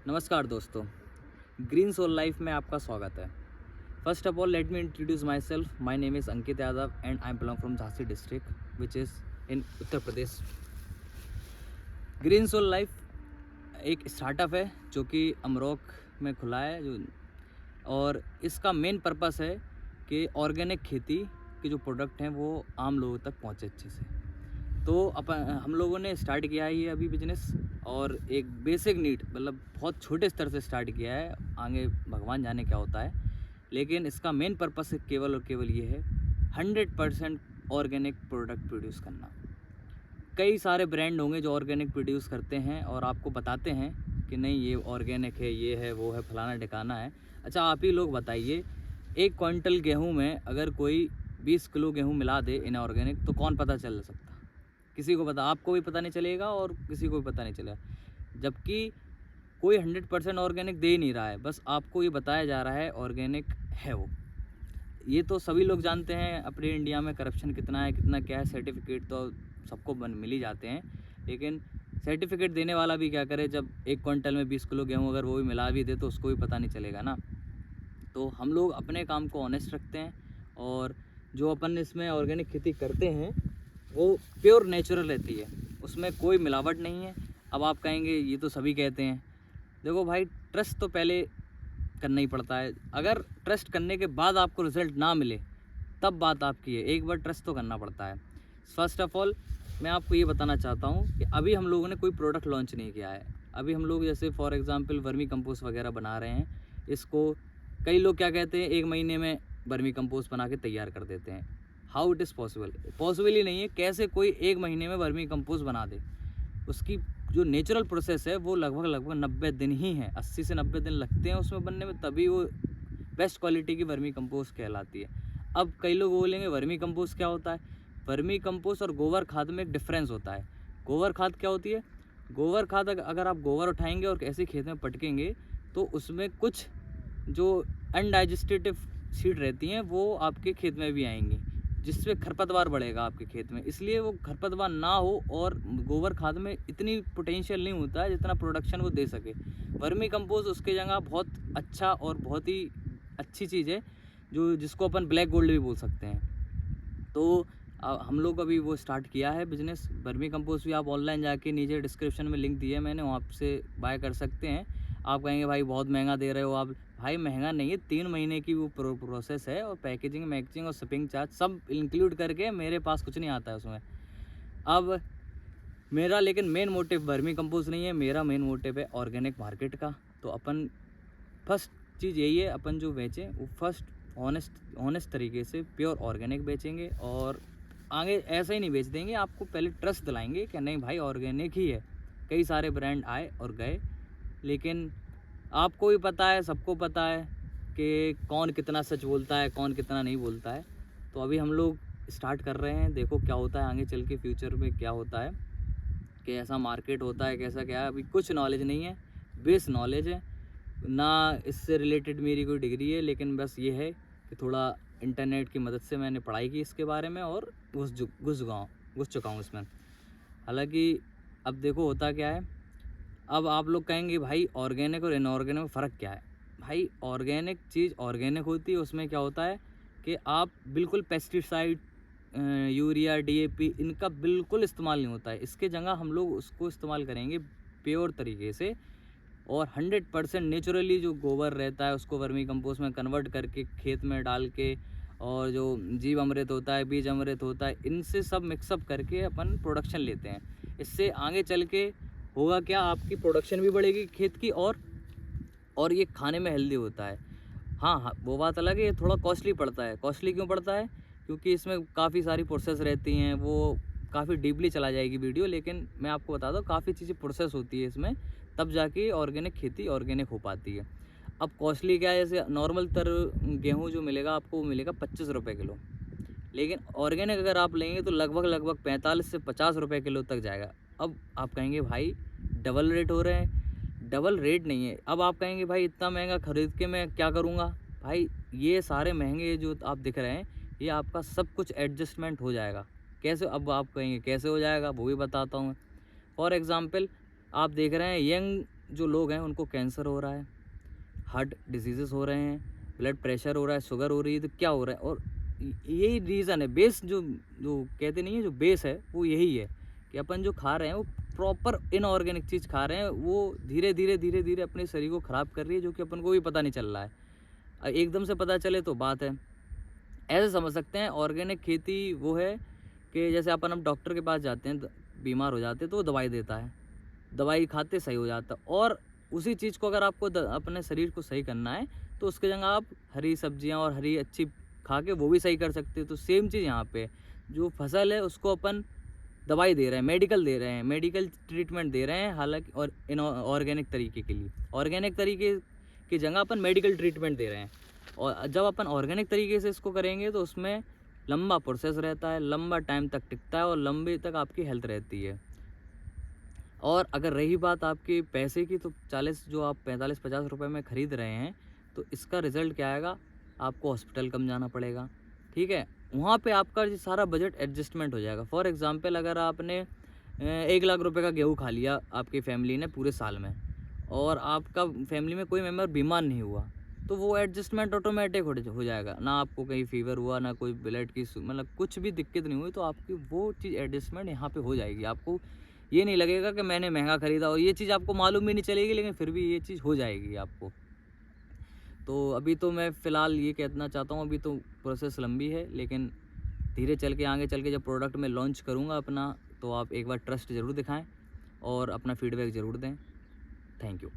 नमस्कार दोस्तों, green Soul life में आपका स्वागत है। First of all let me introduce myself. My name is Ankit Yadav and I am belong from Jhansi district which is in Uttar Pradesh. Green Soul Life एक startup है जो कि अमरोक में खुला है और इसका मेन पर्पस है कि ऑर्गेनिक खेती के जो प्रोडक्ट हैं वो आम लोगों तक पहुँचे अच्छे से। तो हम लोगों ने स्टार्ट किया है ये अभी बिजनेस, और एक बेसिक नीड मतलब बहुत छोटे स्तर से स्टार्ट किया है। आगे भगवान जाने क्या होता है, लेकिन इसका मेन पर्पस केवल और केवल ये है 100% ऑर्गेनिक प्रोडक्ट प्रोड्यूस करना। कई सारे ब्रांड होंगे जो ऑर्गेनिक प्रोड्यूस करते हैं और आपको बताते हैं कि नहीं ये ऑर्गेनिक है, ये है, वो है, फलाना ठिकाना है। अच्छा आप ही लोग बताइए, 1 क्विंटल गेहूँ में अगर कोई 20 किलो गेहूँ मिला दे इनऑर्गेनिक तो कौन पता चल सकता? किसी को पता, आपको भी पता नहीं चलेगा और किसी को भी पता नहीं चलेगा। जबकि कोई 100% ऑर्गेनिक दे ही नहीं रहा है, बस आपको ये बताया जा रहा है ऑर्गेनिक है वो। ये तो सभी लोग जानते हैं अपने इंडिया में करप्शन कितना है, कितना क्या है। सर्टिफिकेट तो सबको मिल ही जाते हैं, लेकिन सर्टिफिकेट देने वाला भी क्या करे जब 1 क्विंटल में 20 किलो गेहूँ अगर वो भी मिला भी दे तो उसको भी पता नहीं चलेगा ना। तो हम लोग अपने काम को ऑनेस्ट रखते हैं, और जो अपन इसमें ऑर्गेनिक खेती करते हैं वो प्योर नेचुरल रहती है, उसमें कोई मिलावट नहीं है। अब आप कहेंगे ये तो सभी कहते हैं, देखो भाई ट्रस्ट तो पहले करना ही पड़ता है। अगर ट्रस्ट करने के बाद आपको रिज़ल्ट ना मिले तब बात आपकी है, एक बार ट्रस्ट तो करना पड़ता है। फर्स्ट ऑफ ऑल मैं आपको ये बताना चाहता हूँ कि अभी हम लोगों ने कोई प्रोडक्ट लॉन्च नहीं किया है। अभी हम लोग जैसे फॉर एग्ज़ाम्पल वर्मी कंपोस्ट वगैरह बना रहे हैं। इसको कई लोग क्या कहते हैं 1 महीने में वर्मी कंपोस्ट बना के तैयार कर देते हैं। How it is possible? Possible ही नहीं है। कैसे कोई 1 महीने में वर्मी कंपोस्ट बना दे? उसकी जो नेचुरल प्रोसेस है वो लगभग 90 दिन ही है, 80 से 90 दिन लगते हैं उसमें बनने में, तभी वो बेस्ट क्वालिटी की वर्मी कंपोस्ट कहलाती है। अब कई लोग बोलेंगे वर्मी कंपोस्ट क्या होता है? वर्मी कंपोस्ट और गोबर खाद में एक डिफरेंस होता है। गोबर खाद क्या होती है? गोबर खाद अगर आप गोबर उठाएंगे और ऐसे खेत में पटकेंगे तो उसमें कुछ जो अनडाइजेस्टेटिव सीड रहती हैं वो आपके खेत में भी आएंगी, जिससे खरपतवार बढ़ेगा आपके खेत में। इसलिए वो खरपतवार ना हो, और गोबर खाद में इतनी पोटेंशियल नहीं होता है जितना प्रोडक्शन वो दे सके। वर्मी कंपोस्ट उसके जगह बहुत अच्छा और बहुत ही अच्छी चीज़ है, जिसको अपन ब्लैक गोल्ड भी बोल सकते हैं। तो हम लोग अभी वो स्टार्ट किया है बिजनेस। वर्मी कंपोस्ट भी आप ऑनलाइन जाके नीचे डिस्क्रिप्शन में लिंक दिया है मैंने, वहाँ से बाय कर सकते हैं। आप कहेंगे भाई बहुत महंगा दे रहे हो आप। भाई महंगा नहीं है, 3 महीने की वो प्रोसेस है, और पैकेजिंग मैकेजिंग और शिपिंग चार्ज सब इंक्लूड करके मेरे पास कुछ नहीं आता है उसमें। अब मेरा लेकिन मेन मोटिव वर्मी कंपोस्ट नहीं है, मेरा मेन मोटिव है ऑर्गेनिक मार्केट का। तो अपन फर्स्ट चीज़ यही है, अपन जो बेचें वो फर्स्ट ऑनेस्ट तरीके से प्योर ऑर्गेनिक बेचेंगे, और आगे ऐसा ही नहीं बेच देंगे। आपको पहले ट्रस्ट दिलाएंगे कि नहीं भाई ऑर्गेनिक ही है। कई सारे ब्रांड आए और गए, लेकिन आपको भी पता है, सबको पता है कि कौन कितना सच बोलता है, कौन कितना नहीं बोलता है। तो अभी हम लोग स्टार्ट कर रहे हैं, देखो क्या होता है आगे चल के, फ्यूचर में क्या होता है, कि ऐसा मार्केट होता है कैसा क्या है, अभी कुछ नॉलेज नहीं है। बेस नॉलेज है ना, इससे रिलेटेड मेरी कोई डिग्री है, लेकिन बस ये है कि थोड़ा इंटरनेट की मदद से मैंने पढ़ाई की इसके बारे में, और घुस चुका हूँ इसमें। हालांकि अब देखो होता क्या है। अब आप लोग कहेंगे भाई ऑर्गेनिक और इनऑर्गेनिक में फ़र्क क्या है? भाई ऑर्गेनिक चीज़ ऑर्गेनिक होती है, उसमें क्या होता है कि आप बिल्कुल पेस्टिसाइड, यूरिया, डीएपी इनका बिल्कुल इस्तेमाल नहीं होता है। इसके जगह हम लोग उसको इस्तेमाल करेंगे प्योर तरीके से, और 100% नेचुरली जो गोबर रहता है उसको वर्मी कंपोस्ट में कन्वर्ट करके खेत में डाल के, और जो जीव अमृत होता है, बीज अमृत होता है, इनसे सब मिक्सअप करके अपन प्रोडक्शन लेते हैं। इससे आगे चल के होगा क्या, आपकी प्रोडक्शन भी बढ़ेगी खेत की, और ये खाने में हेल्दी होता है। हाँ हाँ, वो बात अलग है, ये थोड़ा कॉस्टली पड़ता है। कॉस्टली क्यों पड़ता है? क्योंकि इसमें काफ़ी सारी प्रोसेस रहती हैं, वो काफ़ी डीपली चला जाएगी वीडियो, लेकिन मैं आपको बता दूँ काफ़ी चीज़ें प्रोसेस होती है इसमें, तब जाके ऑर्गेनिक खेती ऑर्गेनिक हो पाती है। अब कॉस्टली क्या है, जैसे नॉर्मल गेहूँ जो मिलेगा आपको वो मिलेगा 25 रुपये किलो, लेकिन ऑर्गेनिक अगर आप लेंगे तो लगभग 45 से 50 रुपये किलो तक जाएगा। अब आप कहेंगे भाई डबल रेट हो रहे हैं। डबल रेट नहीं है। अब आप कहेंगे भाई इतना महंगा ख़रीद के मैं क्या करूँगा? भाई ये सारे महंगे जो आप दिख रहे हैं, ये आपका सब कुछ एडजस्टमेंट हो जाएगा। कैसे? अब आप कहेंगे कैसे हो जाएगा, वो भी बताता हूँ। फॉर एग्ज़ाम्पल आप देख रहे हैं यंग जो लोग हैं उनको कैंसर हो रहा है, हार्ट डिजीज़ेस हो रहे हैं, ब्लड प्रेशर हो रहा है, शुगर हो रही है, तो क्या हो रहा है? और यही रीज़न है, बेस जो जो कहते नहीं है, जो बेस है वो यही है कि अपन जो खा रहे हैं वो प्रॉपर इनऑर्गेनिक चीज़ खा रहे हैं, वो धीरे धीरे अपने शरीर को ख़राब कर रही है, जो कि अपन को भी पता नहीं चल रहा है। एकदम से पता चले तो बात है। ऐसे समझ सकते हैं ऑर्गेनिक खेती वो है कि जैसे अपन अब डॉक्टर के पास जाते हैं, बीमार हो जाते हैं तो वो दवाई देता है, दवाई खाते सही हो जाता है। और उसी चीज़ को अगर आपको अपने शरीर को सही करना है तो उसकी जगह आप हरी सब्जियां और हरी अच्छी खा के वो भी सही कर सकते हो। तो सेम चीज़ यहाँ पे, जो फसल है उसको अपन दवाई दे रहे हैं, मेडिकल दे रहे हैं, मेडिकल ट्रीटमेंट दे रहे हैं, हालांकि और इन ऑर्गेनिक तरीके के लिए, ऑर्गेनिक तरीके की जगह अपन मेडिकल ट्रीटमेंट दे रहे हैं। और जब अपन ऑर्गेनिक तरीके से इसको करेंगे तो उसमें लंबा प्रोसेस रहता है, लंबा टाइम तक टिकता है और लंबे तक आपकी हेल्थ रहती है। और अगर रही बात आपके पैसे की, तो 40 जो आप 45-50 रुपए में ख़रीद रहे हैं, तो इसका रिज़ल्ट क्या आएगा? आपको हॉस्पिटल कम जाना पड़ेगा, ठीक है? वहाँ पे आपका ये सारा बजट एडजस्टमेंट हो जाएगा। फॉर एग्ज़ाम्पल, अगर आपने 1 लाख रुपए का गेहूँ खा लिया आपकी फ़ैमिली ने पूरे साल में, और आपका फ़ैमिली में कोई मेंबर बीमार नहीं हुआ, तो वो एडजस्टमेंट ऑटोमेटिक हो जाएगा। ना आपको कहीं फ़ीवर हुआ, ना कोई ब्लड की मतलब कुछ भी दिक्कत नहीं हुई, तो आपकी वो चीज़ एडजस्टमेंट यहाँ पे हो जाएगी। आपको ये नहीं लगेगा कि मैंने महंगा ख़रीदा, और ये चीज़ आपको मालूम भी नहीं चलेगी, लेकिन फिर भी ये चीज़ हो जाएगी आपको। तो अभी तो मैं फ़िलहाल ये कहना चाहता हूँ, अभी तो प्रोसेस लंबी है, लेकिन धीरे चल के आगे चल के जब प्रोडक्ट मैं लॉन्च करूँगा अपना, तो आप एक बार ट्रस्ट ज़रूर दिखाएँ और अपना फ़ीडबैक ज़रूर दें। Thank you.